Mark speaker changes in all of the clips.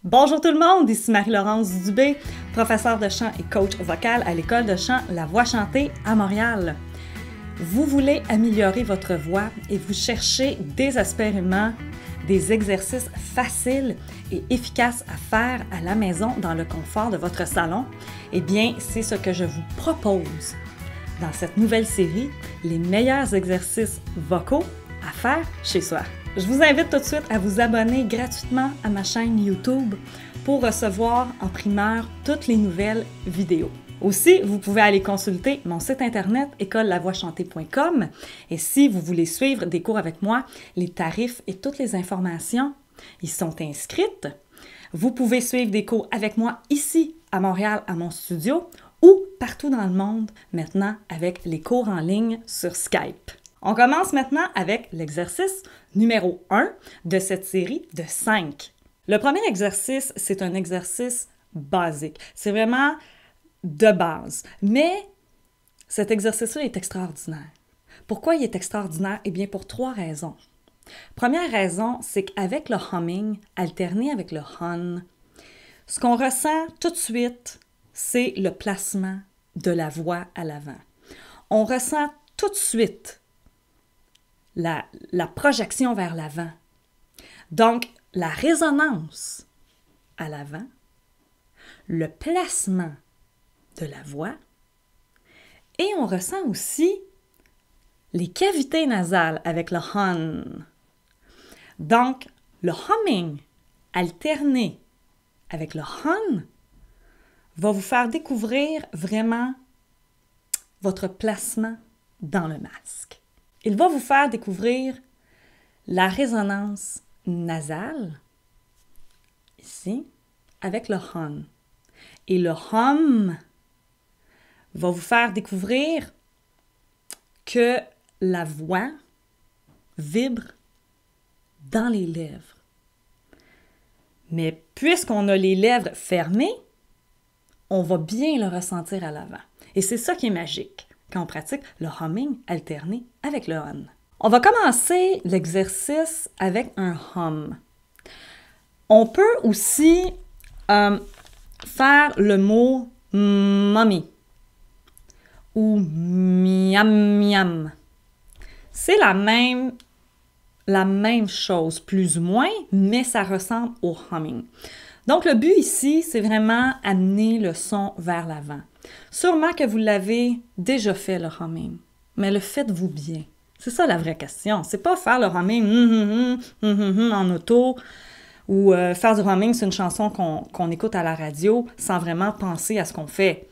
Speaker 1: Bonjour tout le monde, ici Marie-Laurence Dubé, professeure de chant et coach vocal à l'école de chant La Voix chantée à Montréal. Vous voulez améliorer votre voix et vous cherchez désespérément des exercices faciles et efficaces à faire à la maison dans le confort de votre salon? Eh bien, c'est ce que je vous propose dans cette nouvelle série, les meilleurs exercices vocaux à faire chez soi. Je vous invite tout de suite à vous abonner gratuitement à ma chaîne YouTube pour recevoir en primeur toutes les nouvelles vidéos. Aussi, vous pouvez aller consulter mon site internet écolelavoixchantée.com et si vous voulez suivre des cours avec moi, les tarifs et toutes les informations y sont inscrites. Vous pouvez suivre des cours avec moi ici à Montréal à mon studio ou partout dans le monde maintenant avec les cours en ligne sur Skype. On commence maintenant avec l'exercice numéro 1 de cette série de 5. Le premier exercice, c'est un exercice basique. C'est vraiment de base. Mais cet exercice-là est extraordinaire. Pourquoi il est extraordinaire? Eh bien, pour 3 raisons. Première raison, c'est qu'avec le humming, alterné avec le hum, ce qu'on ressent tout de suite, c'est le placement de la voix à l'avant. On ressent tout de suite la projection vers l'avant. Donc, la résonance à l'avant, le placement de la voix, et on ressent aussi les cavités nasales avec le hum. Donc, le humming alterné avec le hum va vous faire découvrir vraiment votre placement dans le masque. Il va vous faire découvrir la résonance nasale, ici, avec le hum. Et le hum va vous faire découvrir que la voix vibre dans les lèvres. Mais puisqu'on a les lèvres fermées, on va bien le ressentir à l'avant. Et c'est ça qui est magique quand on pratique le humming alterné avec le hum. On va commencer l'exercice avec un hum. On peut aussi faire le mot mommy ou miam miam. C'est la même chose, plus ou moins, mais ça ressemble au humming. Donc, le but ici, c'est vraiment amener le son vers l'avant. Sûrement que vous l'avez déjà fait, le humming, mais le faites-vous bien? C'est ça la vraie question. C'est pas faire le humming en auto ou faire du humming sur une chanson qu'on écoute à la radio sans vraiment penser à ce qu'on fait.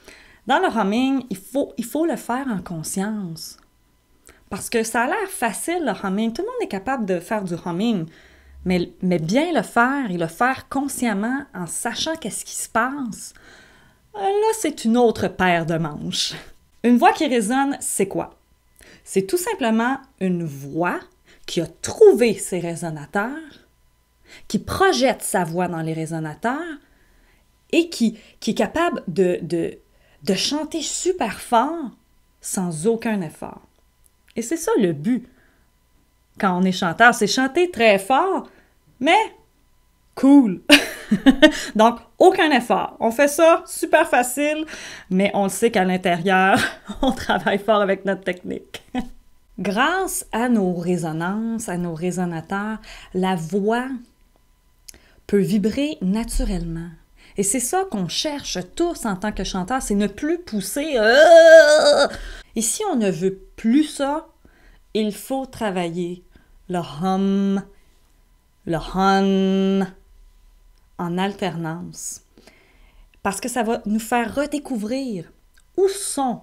Speaker 1: Dans le humming, il faut le faire en conscience. Parce que ça a l'air facile, le humming. Tout le monde est capable de faire du humming. Mais bien le faire et le faire consciemment en sachant qu'est-ce qui se passe, là, c'est une autre paire de manches. Une voix qui résonne, c'est quoi? C'est tout simplement une voix qui a trouvé ses résonateurs, qui projette sa voix dans les résonateurs et qui est capable de chanter super fort sans aucun effort. Et c'est ça le but. Quand on est chanteur, c'est chanter très fort, mais cool. Donc, aucun effort. On fait ça super facile, mais on le sait qu'à l'intérieur, on travaille fort avec notre technique. Grâce à nos résonances, à nos résonateurs, la voix peut vibrer naturellement. Et c'est ça qu'on cherche tous en tant que chanteur, c'est ne plus pousser. Et si on ne veut plus ça, il faut travailler le hum en alternance. Parce que ça va nous faire redécouvrir où sont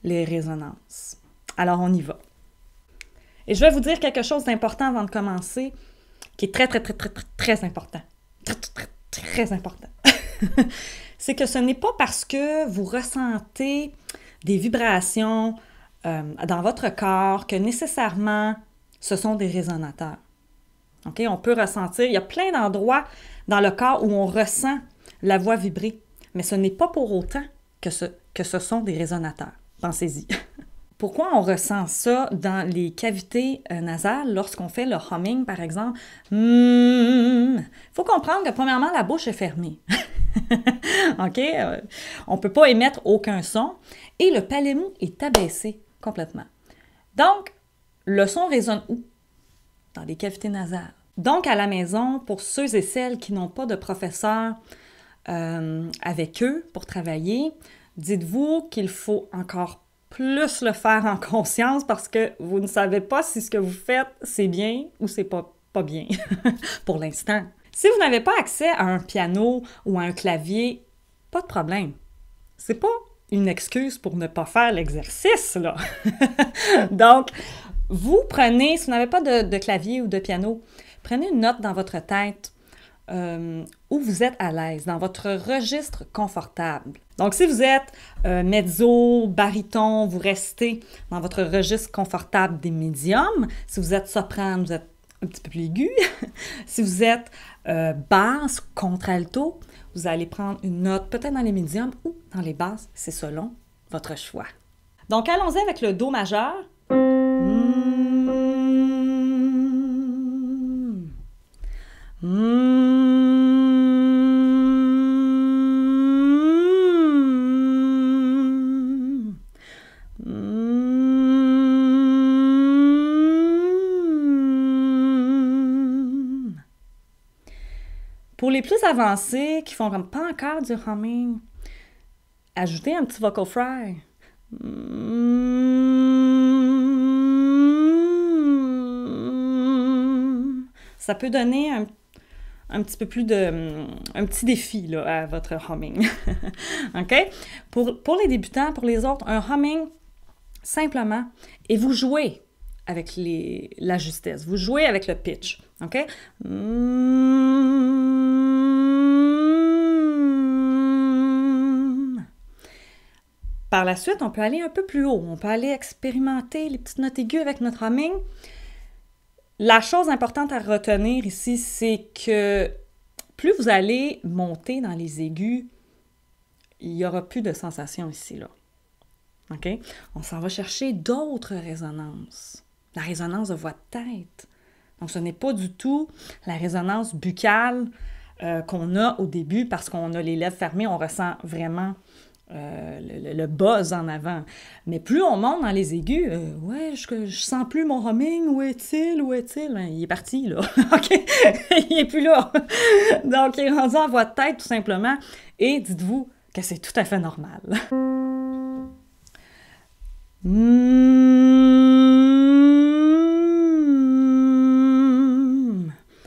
Speaker 1: les résonances. Alors, on y va. Et je vais vous dire quelque chose d'important avant de commencer, qui est très, très, très, très, très, très important. Très, très, très, très important. C'est que ce n'est pas parce que vous ressentez des vibrations dans votre corps que nécessairement ce sont des résonateurs. Okay? On peut ressentir, il y a plein d'endroits dans le corps où on ressent la voix vibrer, mais ce n'est pas pour autant que ce sont des résonateurs. Pensez-y. Pourquoi on ressent ça dans les cavités nasales lorsqu'on fait le humming, par exemple? Il faut comprendre que, premièrement, la bouche est fermée. OK? On ne peut pas émettre aucun son. Et le palais mou est abaissé complètement. Donc, le son résonne où? Dans les cavités nasales. Donc, à la maison, pour ceux et celles qui n'ont pas de professeur avec eux pour travailler, dites-vous qu'il faut encore plus le faire en conscience parce que vous ne savez pas si ce que vous faites, c'est bien ou c'est pas bien pour l'instant. Si vous n'avez pas accès à un piano ou à un clavier, pas de problème. C'est pas une excuse pour ne pas faire l'exercice, là. Donc, vous prenez, si vous n'avez pas de clavier ou de piano, prenez une note dans votre tête où vous êtes à l'aise, dans votre registre confortable. Donc, si vous êtes mezzo, baryton, vous restez dans votre registre confortable des médiums. Si vous êtes soprane, vous êtes un petit peu plus aigu. Si vous êtes basse, contre-alto, vous allez prendre une note peut-être dans les médiums ou dans les basses, c'est selon votre choix. Donc, allons-y avec le Do majeur. Pour les plus avancés, qui font comme pas encore du humming, ajoutez un petit vocal fry. Ça peut donner un petit peu plus un petit défi là, à votre humming. OK? Pour les débutants, pour les autres, un humming, simplement, et vous jouez avec la justesse. Vous jouez avec le pitch. OK? Par la suite, on peut aller un peu plus haut. On peut aller expérimenter les petites notes aiguës avec notre humming. La chose importante à retenir ici, c'est que plus vous allez monter dans les aigus, il n'y aura plus de sensation ici, là. OK? On s'en va chercher d'autres résonances. La résonance de voix de tête. Donc, ce n'est pas du tout la résonance buccale qu'on a au début parce qu'on a les lèvres fermées, on ressent vraiment le buzz en avant. Mais plus on monte dans les aigus, ouais, je sens plus mon humming, où est-il? Ben, il est parti, là. OK? Il est plus là. Donc, il est rendu en voix de tête, tout simplement. Et dites-vous que c'est tout à fait normal.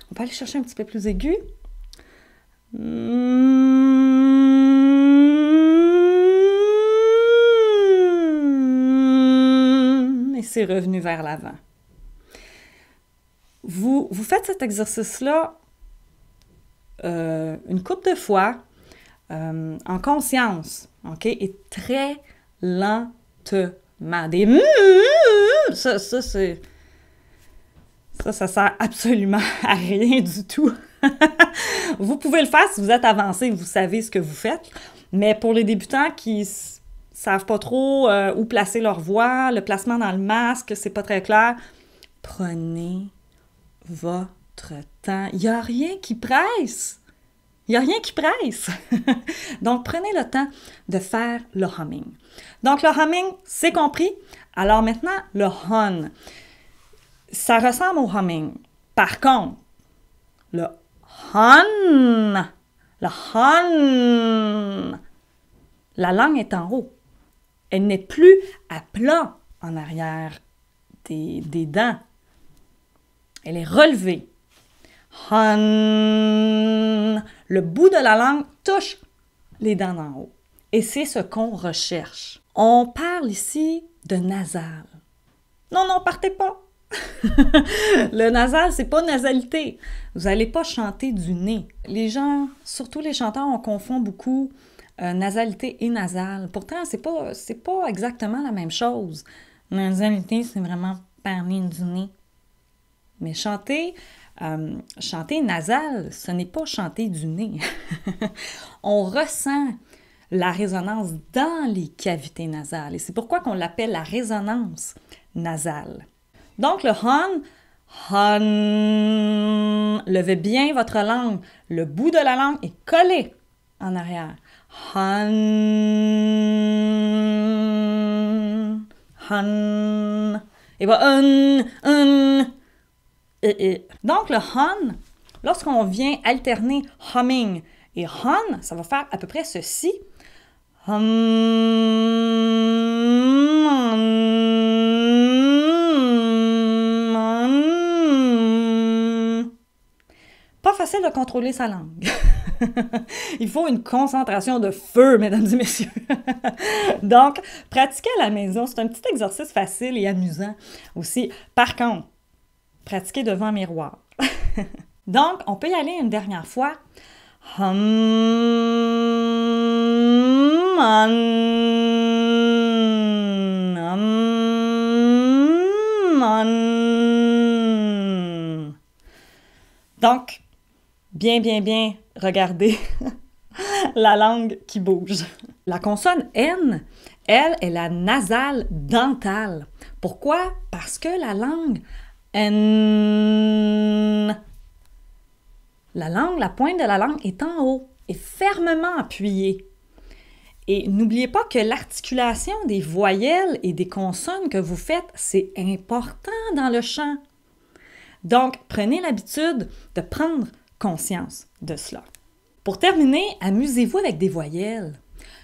Speaker 1: On peut aller chercher un petit peu plus aigu. Et c'est revenu vers l'avant. Vous faites cet exercice-là une couple de fois en conscience, OK? Et très lentement. Des ça sert absolument à rien du tout. Vous pouvez le faire si vous êtes avancé, vous savez ce que vous faites, mais pour les débutants qui savent pas trop où placer leur voix, le placement dans le masque, c'est pas très clair, prenez votre temps. Il n'y a rien qui presse. Il n'y a rien qui presse. Donc, prenez le temps de faire le humming. Donc, le humming, c'est compris. Alors maintenant, le hun. Ça ressemble au humming. Par contre, le hun, la langue est en haut. Elle n'est plus à plat en arrière des dents. Elle est relevée. Hun. Le bout de la langue touche les dents d'en haut. Et c'est ce qu'on recherche. On parle ici de nasal. Non, partez pas. Le nasal, c'est pas nasalité. Vous n'allez pas chanter du nez. Les gens, surtout les chanteurs, on confond beaucoup nasalité et nasal. Pourtant, c'est pas exactement la même chose. Nasalité, c'est vraiment parler du nez. Mais chanter nasal, ce n'est pas chanter du nez. On ressent la résonance dans les cavités nasales. Et c'est pourquoi on l'appelle la résonance nasale. Donc, le hon, hon. Levez bien votre langue. Le bout de la langue est collé en arrière. Hon, hon. Et bien, Donc, le hon, lorsqu'on vient alterner humming et hon, ça va faire à peu près ceci. Pas facile de contrôler sa langue. Il faut une concentration de feu, mesdames et messieurs. Donc, pratiquez à la maison. C'est un petit exercice facile et amusant aussi. Par contre, pratiquez devant un miroir. Donc, on peut y aller une dernière fois. Donc, bien, regardez la langue qui bouge. La consonne N, elle, est la nasale dentale. Pourquoi? Parce que la langue N, la pointe de la langue est en haut, est fermement appuyée. Et n'oubliez pas que l'articulation des voyelles et des consonnes que vous faites, c'est important dans le chant. Donc, prenez l'habitude de prendre conscience de cela. Pour terminer, amusez-vous avec des voyelles.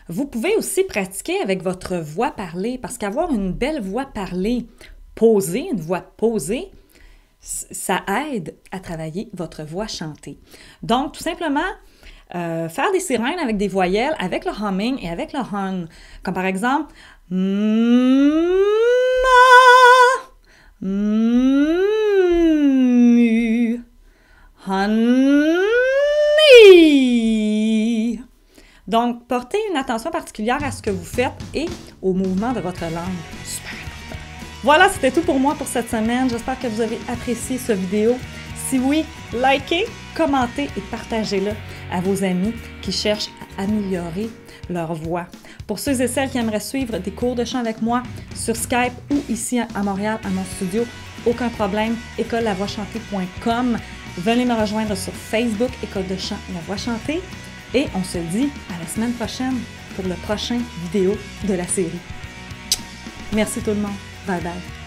Speaker 1: Vous pouvez aussi pratiquer avec votre voix parlée, parce qu'avoir une belle voix parlée posée, une voix posée, ça aide à travailler votre voix chantée. Donc, tout simplement, faire des sirènes avec des voyelles, avec le humming et avec le hon. Comme par exemple, mu, honey. Donc, portez une attention particulière à ce que vous faites et au mouvement de votre langue. Super important. Voilà, c'était tout pour moi pour cette semaine. J'espère que vous avez apprécié cette vidéo. Si oui, likez, commentez et partagez-le à vos amis qui cherchent à améliorer leur voix. Pour ceux et celles qui aimeraient suivre des cours de chant avec moi sur Skype ou ici à Montréal, à mon studio, aucun problème, écoleLavoixchantée.com. Venez me rejoindre sur Facebook, École de chant La Voix chantée. Et on se dit à la semaine prochaine pour le prochain vidéo de la série. Merci tout le monde. Bye bye.